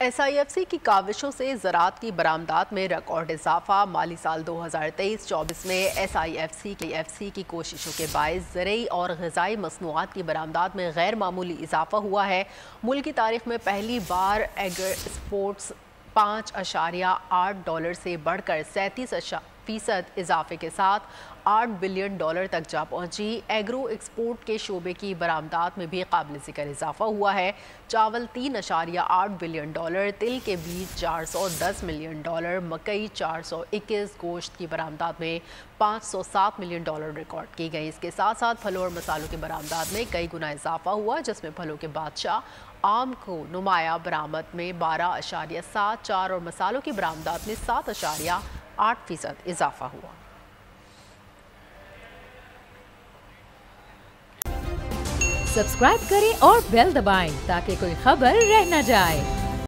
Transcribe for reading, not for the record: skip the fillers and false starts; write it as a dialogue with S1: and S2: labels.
S1: SIFC की काविशों से ज़राअत की बरामदात में रिकॉर्ड इजाफा। माली साल 2023-24 में SIFC की कोशिशों के बायस ज़रई और ग़िज़ाई मसनूआत की बरामदात में गैर मामूली इजाफा हुआ है। मुल्क की तारीख में पहली बार एक्सपोर्ट्स $5.8 से बढ़कर 37% इजाफे के साथ $8 बिलियन तक जा पहुंची। एग्रो एक्सपोर्ट के शोबे की बरामदात में भी काबिल ज़िक्र इजाफा हुआ है। चावल $3.8 बिलियन, तिल के बीज $410 मिलियन, मकई 421, गोश्त की बरामदात में $507 मिलियन रिकॉर्ड की गई। इसके साथ साथ फलों और मसालों की बरामदात में कई गुना इजाफा हुआ, जिसमें फलों के बादशाह आम को नुमाया बरामद में 12.74 और मसालों की बरामदात में 7.8% इजाफा हुआ।
S2: सब्सक्राइब करें और बेल दबाएं ताकि कोई खबर रह न जाए।